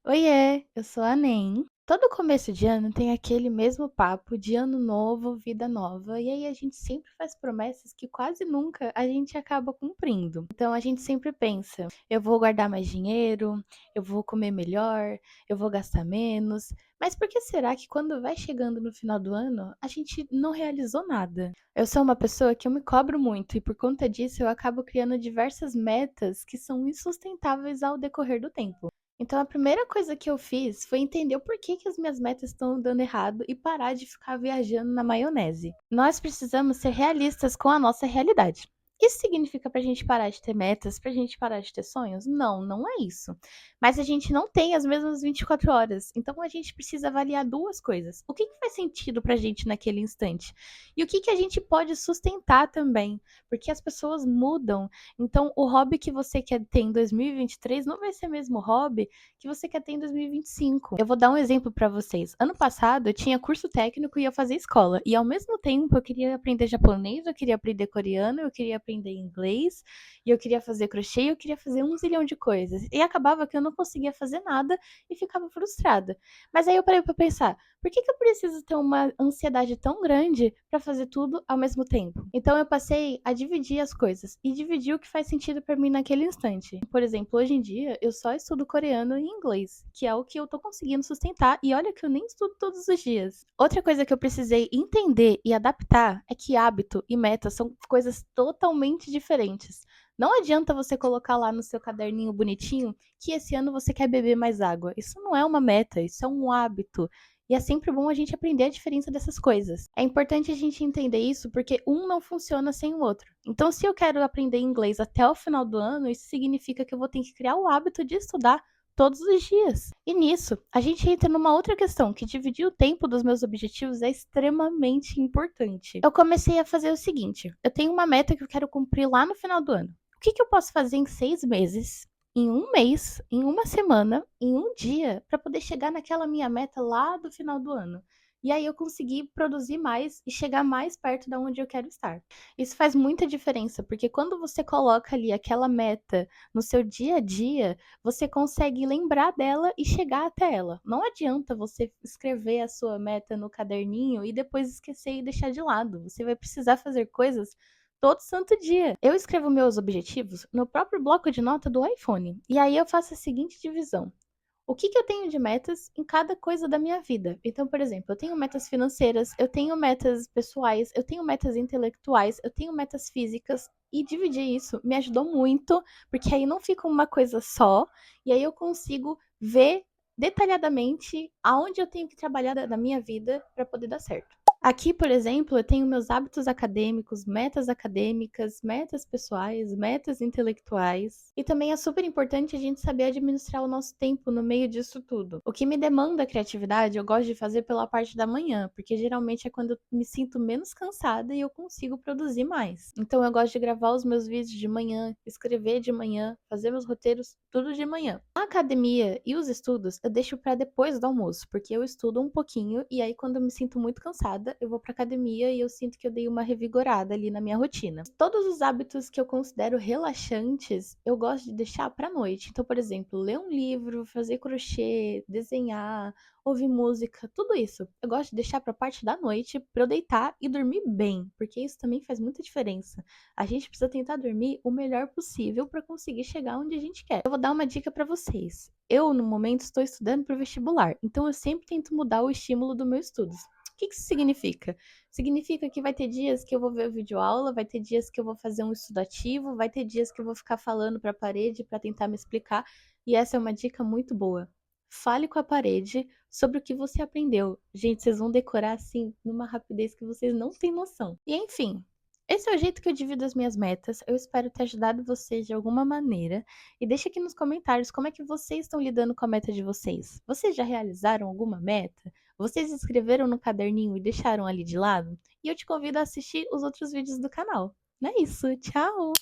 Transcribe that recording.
Oiê, eu sou a Nem. Todo começo de ano tem aquele mesmo papo de ano novo, vida nova, e aí a gente sempre faz promessas que quase nunca a gente acaba cumprindo. Então a gente sempre pensa: eu vou guardar mais dinheiro, eu vou comer melhor, eu vou gastar menos. Mas por que será que quando vai chegando no final do ano, a gente não realizou nada? Eu sou uma pessoa que eu me cobro muito e por conta disso eu acabo criando diversas metas que são insustentáveis ao decorrer do tempo. Então a primeira coisa que eu fiz foi entender o porquê que as minhas metas estão dando errado e parar de ficar viajando na maionese. Nós precisamos ser realistas com a nossa realidade. Isso significa pra gente parar de ter metas, pra gente parar de ter sonhos? Não, não é isso. Mas a gente não tem as mesmas 24 horas. Então a gente precisa avaliar duas coisas. O que faz sentido pra gente naquele instante? E o que a gente pode sustentar também? Porque as pessoas mudam. Então, o hobby que você quer ter em 2023 não vai ser o mesmo hobby que você quer ter em 2025. Eu vou dar um exemplo para vocês. Ano passado, eu tinha curso técnico e ia fazer escola. E ao mesmo tempo, eu queria aprender japonês, eu queria aprender coreano, eu queria aprender inglês, e eu queria fazer crochê, eu queria fazer um zilhão de coisas. E acabava que eu não conseguia fazer nada e ficava frustrada. Mas aí eu parei para pensar, por que eu preciso ter uma ansiedade tão grande para fazer tudo ao mesmo tempo? Então eu passei a dividir as coisas e dividir o que faz sentido para mim naquele instante. Por exemplo, hoje em dia eu só estudo coreano e inglês, que é o que eu tô conseguindo sustentar, e olha que eu nem estudo todos os dias. Outra coisa que eu precisei entender e adaptar é que hábito e meta são coisas totalmente diferentes. Não adianta você colocar lá no seu caderninho bonitinho que esse ano você quer beber mais água. Isso não é uma meta, isso é um hábito. E é sempre bom a gente aprender a diferença dessas coisas. É importante a gente entender isso porque um não funciona sem o outro. Então, se eu quero aprender inglês até o final do ano, isso significa que eu vou ter que criar o hábito de estudar todos os dias. E nisso, a gente entra numa outra questão, que dividir o tempo dos meus objetivos é extremamente importante. Eu comecei a fazer o seguinte: eu tenho uma meta que eu quero cumprir lá no final do ano. O que eu posso fazer em 6 meses, em um mês, em uma semana, em um dia, para poder chegar naquela minha meta lá do final do ano? E aí eu consegui produzir mais e chegar mais perto da onde eu quero estar. Isso faz muita diferença, porque quando você coloca ali aquela meta no seu dia a dia, você consegue lembrar dela e chegar até ela. Não adianta você escrever a sua meta no caderninho e depois esquecer e deixar de lado. Você vai precisar fazer coisas todo santo dia. Eu escrevo meus objetivos no próprio bloco de nota do iPhone. E aí eu faço a seguinte divisão: o que eu tenho de metas em cada coisa da minha vida. Então, por exemplo, eu tenho metas financeiras, eu tenho metas pessoais, eu tenho metas intelectuais, eu tenho metas físicas. E dividir isso me ajudou muito, porque aí não fica uma coisa só, e aí eu consigo ver detalhadamente aonde eu tenho que trabalhar da minha vida para poder dar certo. Aqui, por exemplo, eu tenho meus hábitos acadêmicos, metas pessoais, metas intelectuais. E também é super importante a gente saber administrar o nosso tempo no meio disso tudo. O que me demanda criatividade, eu gosto de fazer pela parte da manhã, porque geralmente é quando eu me sinto menos cansada e eu consigo produzir mais. Então eu gosto de gravar os meus vídeos de manhã, escrever de manhã, fazer meus roteiros tudo de manhã. A academia e os estudos eu deixo para depois do almoço, porque eu estudo um pouquinho e aí quando eu me sinto muito cansada, eu vou para academia e eu sinto que eu dei uma revigorada ali na minha rotina. Todos os hábitos que eu considero relaxantes, eu gosto de deixar para noite. Então, por exemplo, ler um livro, fazer crochê, desenhar, ouvir música, tudo isso. Eu gosto de deixar para parte da noite para eu deitar e dormir bem, porque isso também faz muita diferença. A gente precisa tentar dormir o melhor possível para conseguir chegar onde a gente quer. Eu vou dar uma dica para vocês. Eu, no momento, estou estudando para o vestibular, então eu sempre tento mudar o estímulo do meu estudos. O que isso significa? Significa que vai ter dias que eu vou ver videoaula, vai ter dias que eu vou fazer um estudo ativo, vai ter dias que eu vou ficar falando para a parede para tentar me explicar, e essa é uma dica muito boa. Fale com a parede sobre o que você aprendeu. Gente, vocês vão decorar assim numa rapidez que vocês não têm noção. E enfim, esse é o jeito que eu divido as minhas metas. Eu espero ter ajudado vocês de alguma maneira. E deixa aqui nos comentários como é que vocês estão lidando com a meta de vocês. Vocês já realizaram alguma meta? Vocês escreveram no caderninho e deixaram ali de lado? E eu te convido a assistir os outros vídeos do canal. Não é isso, tchau!